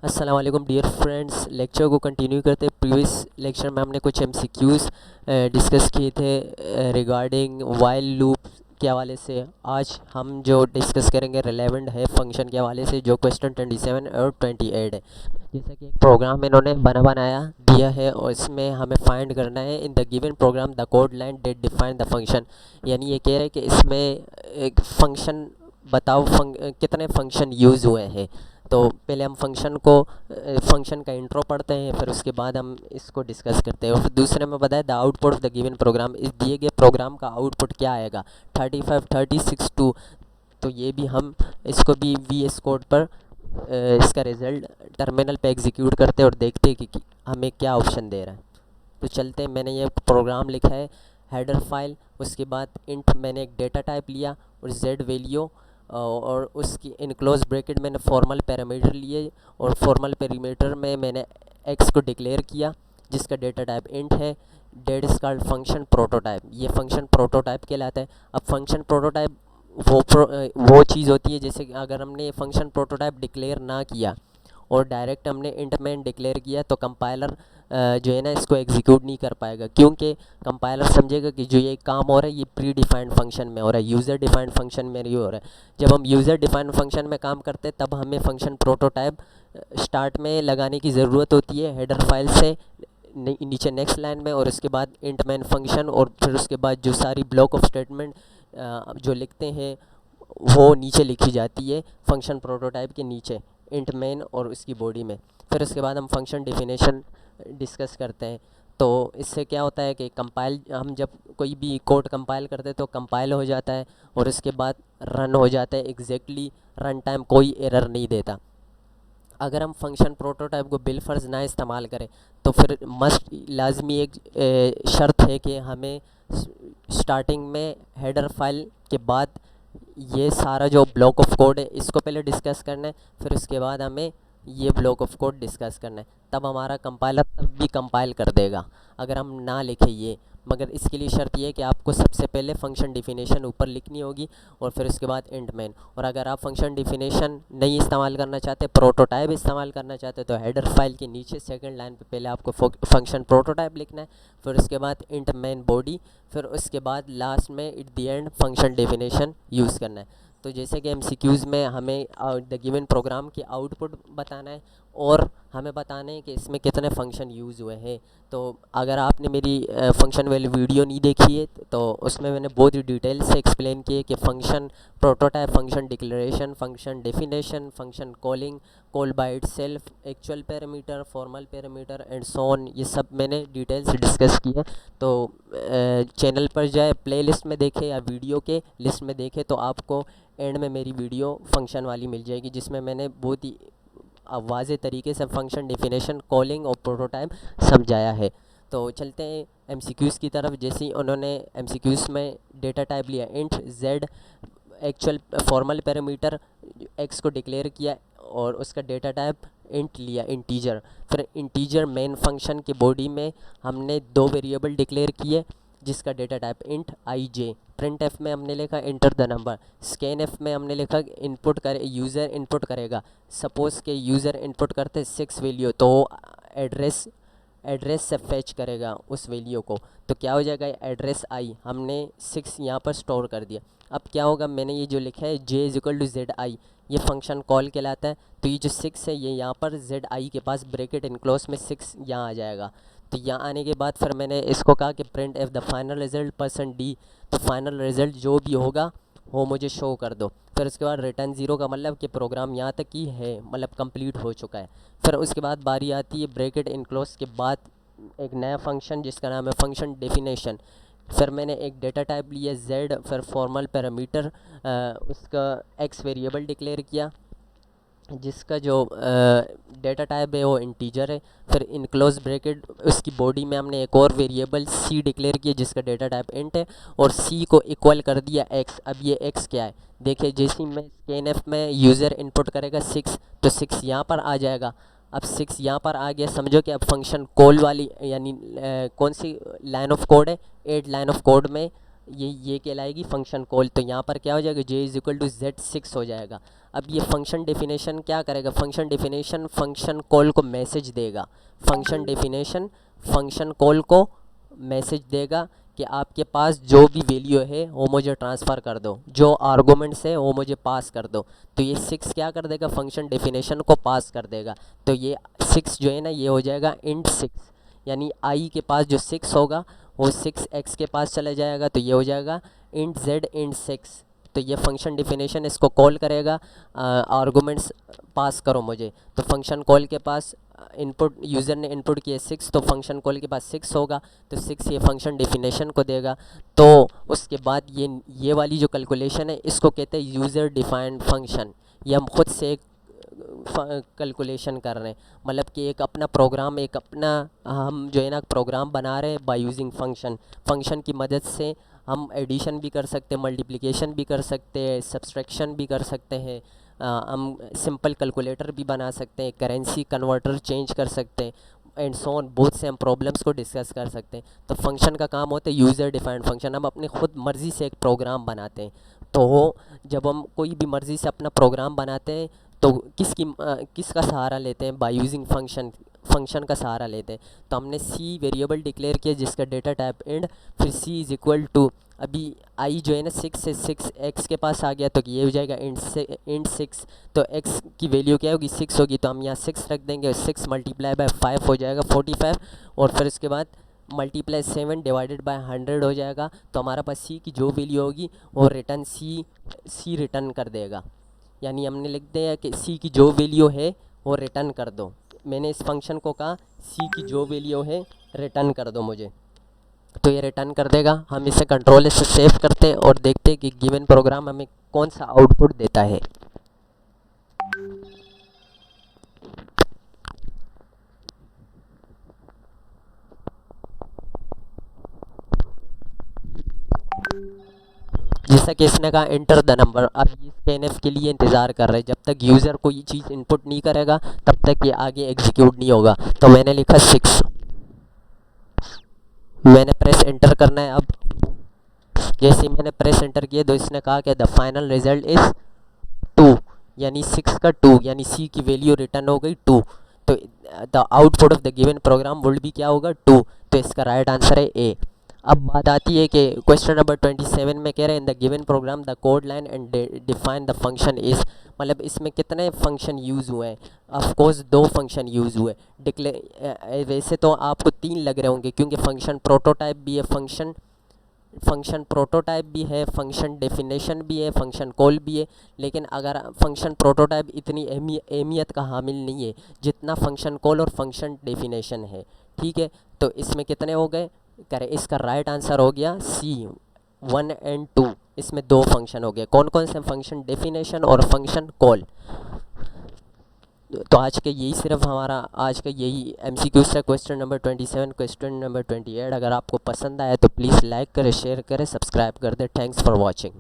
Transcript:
अस्सलाम वालेकुम dear friends. Lecture को कंटिन्यू करते प्रीवियस लेक्चर में हमने कुछ एमसीक्यूज़ डिस्कस किए थे रिगार्डिंग वाइल लूप के हवाले से। आज हम जो डिस्कस करेंगे रिलेवेंट है फंक्शन के हवाले से, जो क्वेश्चन 27 और 28 है। जैसा कि एक प्रोग्राम इन्होंने बनाया दिया है और इसमें हमें फाइंड करना है in the given program the code line that define the function. यानी ये कह रहे हैं कि इसमें एक फंक्शन बताओ, कितने फंक्शन यूज़ हुए हैं। तो पहले हम फंक्शन का इंट्रो पढ़ते हैं, फिर उसके बाद हम इसको डिस्कस करते हैं। और फिर दूसरे में बताया the output of the given program, इस दिए गए प्रोग्राम का आउटपुट क्या आएगा 35, 36, 2। तो ये भी हम इसको भी वी एस कोड पर इसका रिज़ल्ट टर्मिनल पे एग्जीक्यूट करते हैं और देखते हैं कि हमें क्या ऑप्शन दे रहा है। तो चलते हैं, मैंने ये प्रोग्राम लिखा है हेडर फाइल, उसके बाद इंट मैंने एक डेटा टाइप लिया और जेड वैल्यू और उसकी इनक्लोज ब्रैकेट मैंने फॉर्मल पैरामीटर लिए और फॉर्मल पैरामीटर में मैंने एक्स को डिक्लेयर किया जिसका डेटा टाइप इंट है। That is called function prototype, ये फंक्शन प्रोटोटाइप कहलाता है। अब फंक्शन प्रोटोटाइप वो चीज़ होती है जैसे कि अगर हमने ये फंक्शन प्रोटोटाइप डिक्लेयर ना किया और डायरेक्ट हमने इंट मेन डिक्लेयर किया तो कंपाइलर जो है ना इसको एग्जीक्यूट नहीं कर पाएगा, क्योंकि कंपाइलर समझेगा कि जो ये काम हो रहा है ये प्री डिफाइंड फंक्शन में हो रहा है, यूज़र डिफाइंड फंक्शन में नहीं हो रहा है। जब हम यूज़र डिफाइंड फंक्शन में काम करते हैं तब हमें फंक्शन प्रोटोटाइप स्टार्ट में लगाने की ज़रूरत होती है हेडर फाइल से नीचे नेक्स्ट लाइन में, और उसके बाद इंट मैन फंक्शन, और फिर उसके बाद जो सारी ब्लॉक ऑफ स्टेटमेंट जो लिखते हैं वो नीचे लिखी जाती है फंक्शन प्रोटोटाइप के नीचे इंट मेन और उसकी बॉडी में। फिर उसके बाद हम फंक्शन डेफिनेशन डिस्कस करते हैं। तो इससे क्या होता है कि कंपाइल, हम जब कोई भी कोड कंपाइल करते हैं तो कंपाइल हो जाता है और उसके बाद रन हो जाता है एग्जैक्टली रन टाइम, कोई एरर नहीं देता। अगर हम फंक्शन प्रोटोटाइप को बिलफर्ज ना इस्तेमाल करें तो फिर मस्ट लाजमी एक शर्त है कि हमें स्टार्टिंग में हेडर फाइल के बाद ये सारा जो ब्लॉक ऑफ कोड है इसको पहले डिस्कस करना है, फिर उसके बाद हमें ये ब्लॉक ऑफ कोड डिस्कस करना है। तब हमारा कंपाइलर तब भी कंपाइल कर देगा अगर हम ना लिखें ये। मगर इसके लिए शर्त ये है कि आपको सबसे पहले फंक्शन डिफिनेशन ऊपर लिखनी होगी और फिर उसके बाद इंट मेन। और अगर आप फंक्शन डिफिनेशन नहीं इस्तेमाल करना चाहते, प्रोटोटाइप इस्तेमाल करना चाहते, तो हेडर फाइल के नीचे सेकंड लाइन पे पहले आपको फंक्शन प्रोटोटाइप लिखना है, फिर उसके बाद इंट मेन बॉडी, फिर उसके बाद लास्ट में at the end function definition use करना है। तो जैसे कि एमसीक्यूज़ में हमें द गिवन प्रोग्राम की आउटपुट बताना है और हमें बताना है कि इसमें कितने फंक्शन यूज़ हुए हैं। तो अगर आपने मेरी फंक्शन वाली वीडियो नहीं देखी है तो उसमें मैंने बहुत ही डिटेल से एक्सप्लेन किए कि function prototype, function declaration, function definition, function calling, call by itself, actual parameter, formal parameter and so on, ये सब मैंने डिटेल से डिस्कस किया। तो चैनल पर जाए, प्लेलिस्ट में देखें या वीडियो के लिस्ट में देखें तो आपको एंड में मेरी वीडियो फंक्शन वाली मिल जाएगी जिसमें मैंने बहुत ही वाज़े तरीके से फंक्शन डेफिनेशन, कॉलिंग और प्रोटोटाइप समझाया है। तो चलते हैं एमसीक्यूज़ की तरफ। जैसे ही उन्होंने एमसीक्यूज़ में डेटा टाइप लिया int Z, actual formal parameter x को डिक्लेयर किया और उसका डेटा टाइप इंट लिया इंटीजर। फिर इंटीजर मेन फंक्शन के बॉडी में हमने दो वेरिएबल डिक्लेयर किए जिसका डेटा टाइप इंट आई जे। प्रिंट एफ में हमने लिखा enter the number. Scan F में हमने लिखा इनपुट करे, यूज़र इनपुट करेगा। सपोज़ के यूज़र इनपुट करते 6 वैल्यू तो एड्रेस से फैच करेगा उस वैल्यू को, तो क्या हो जाएगा एड्रेस आई, हमने 6 यहाँ पर स्टोर कर दिया। अब क्या होगा, मैंने ये जो लिखा है j is equal to z i, ये फंक्शन कॉल कहलाता है। तो ये जो 6 है ये यहाँ पर जेड आई के पास ब्रैकेट इनक्लोज में 6 यहाँ आ जाएगा। तो यहाँ आने के बाद फिर मैंने इसको कहा कि print F the final result percent D, तो फाइनल रिजल्ट जो भी होगा वो मुझे शो कर दो। फिर उसके बाद रिटर्न ज़ीरो का मतलब कि प्रोग्राम यहाँ तक ही है, मतलब कंप्लीट हो चुका है। फिर उसके बाद बारी आती है ब्रैकेट इनक्लोज के बाद एक नया फंक्शन जिसका नाम है फंक्शन डेफिनेशन। फिर मैंने एक डेटा टाइप लिया जेड, फिर फॉर्मल पैरामीटर उसका एक्स वेरिएबल डिक्लेयर किया जिसका जो डेटा टाइप है वो इंटीजर है। फिर इनक्लोज ब्रैकेट उसकी बॉडी में हमने एक और वेरिएबल सी डिक्लेयर किया जिसका डेटा टाइप इंट है और सी को इक्वल कर दिया एक्स। अब ये एक्स क्या है देखिए, जैसे मैं स्कैन एफ में यूज़र इनपुट करेगा 6 तो 6 यहाँ पर आ जाएगा। अब 6 यहाँ पर आ गया, समझो कि अब फंक्शन कॉल वाली यानी कौन सी लाइन ऑफ कोड है, 8 लाइन ऑफ कोड में ये कहलाएगी फंक्शन कॉल। तो यहाँ पर क्या हो जाएगा, j is equal to z6 हो जाएगा। अब ये फंक्शन डेफिनेशन क्या करेगा, फंक्शन डेफिनेशन फंक्शन कॉल को मैसेज देगा। फंक्शन डेफिनेशन फंक्शन कॉल को मैसेज देगा कि आपके पास जो भी वैल्यू है वो मुझे ट्रांसफ़र कर दो, जो आर्गूमेंट्स है वो मुझे पास कर दो। तो ये 6 क्या कर देगा, फंक्शन डेफिनेशन को पास कर देगा। तो ये 6 जो है ना, ये हो जाएगा इंट 6, यानी आई के पास जो 6 होगा वो 6x के पास चला जाएगा। तो ये हो जाएगा इंट z इंट 6। तो ये फंक्शन डिफिनेशन इसको कॉल करेगा, आर्गूमेंट्स पास करो मुझे। तो फंक्शन कॉल के पास इनपुट, यूज़र ने इनपुट किए 6, तो फंक्शन कॉल के पास 6 होगा। तो 6 ये फंक्शन डेफिनेशन को देगा। तो उसके बाद ये वाली जो कैलकुलेशन है इसको कहते हैं यूज़र डिफाइंड फंक्शन। ये हम खुद से एक कैलकुलेशन कर रहे हैं, मतलब कि एक अपना प्रोग्राम, एक अपना हम जो है ना प्रोग्राम बना रहे हैं बाय यूजिंग फंक्शन। फंक्शन की मदद से हम एडिशन भी कर सकते हैं, मल्टीप्लिकेशन भी कर सकते हैं, सब्सट्रैक्शन भी कर सकते हैं, हम सिंपल कैलकुलेटर भी बना सकते हैं, करेंसी कन्वर्टर चेंज कर सकते हैं, एंड सो ऑन। बहुत से हम प्रॉब्लम्स को डिस्कस कर सकते हैं। तो फंक्शन का काम होता है यूज़र डिफाइंड फंक्शन। हम अपनी खुद मर्ज़ी से एक प्रोग्राम बनाते हैं। तो जब हम कोई भी मर्ज़ी से अपना प्रोग्राम बनाते हैं तो किसका सहारा लेते हैं, बाय यूजिंग फंक्शन का सहारा लेते हैं। तो हमने सी वेरिएबल डिक्लेयर किया जिसका डेटा टाइप इंड, फिर सी इज़ इक्वल टू, अभी आई जो है ना 6 से 6 एक्स के पास आ गया, तो ये हो जाएगा इंट 6। तो एक्स की वैल्यू क्या होगी, 6 होगी। तो हम यहाँ 6 रख देंगे, 6 मल्टीप्लाई बाय 5 हो जाएगा 45, और फिर उसके बाद मल्टीप्लाई 7 डिवाइडेड बाय 100 हो जाएगा। तो हमारे पास सी की जो वैल्यू होगी वो रिटर्न सी रिटर्न कर देगा। यानी हमने लिख दिया कि सी की जो वैल्यू है वो रिटर्न कर दो। मैंने इस फंक्शन को कहा सी की जो वैल्यू है रिटर्न कर दो मुझे, तो ये रिटर्न कर देगा। हम इसे कंट्रोल से सेव करते हैं और देखते हैं कि गिवन प्रोग्राम हमें कौन सा आउटपुट देता है। जैसा कि इसने कहा एंटर द नंबर। अब ये स्कैनफ के लिए इंतज़ार कर रहे हैं, जब तक यूज़र कोई चीज़ इनपुट नहीं करेगा तब तक ये आगे एग्जीक्यूट नहीं होगा। तो मैंने लिखा 6, मैंने प्रेस एंटर करना है। अब जैसे ही मैंने प्रेस एंटर किया तो इसने कहा कि द फाइनल रिजल्ट इज़ 2, यानी 6 का 2, यानी सी की वैल्यू रिटर्न हो गई 2। तो the output of the given program would भी क्या होगा, 2। तो इसका राइट आंसर है ए। अब बात आती है कि क्वेश्चन नंबर 27 में कह रहे हैं in the given program the code line and define the function is, मतलब इसमें कितने फंक्शन यूज़ हुए हैं। ऑफ कोर्स 2 फंक्शन यूज़ हुए। वैसे तो आपको 3 लग रहे होंगे क्योंकि फंक्शन प्रोटोटाइप भी है, फंक्शन प्रोटोटाइप भी है, फंक्शन डेफिनेशन भी है, फंक्शन कॉल भी है। लेकिन अगर फंक्शन प्रोटोटाइप इतनी अहमियत का हामिल नहीं है जितना फंक्शन कॉल और फंक्शन डेफिनेशन है, ठीक है। तो इसमें कितने हो गए, करें इसका राइट आंसर हो गया सी 1 एंड 2। इसमें 2 फंक्शन हो गए। कौन कौन से, फंक्शन डेफिनेशन और फंक्शन कॉल। तो आज के यही सिर्फ हमारा आज का यही MCQ था, क्वेश्चन नंबर 27, क्वेश्चन नंबर 28। अगर आपको पसंद आया तो प्लीज़ लाइक करें, शेयर करें, सब्सक्राइब कर दें। Thanks for watching.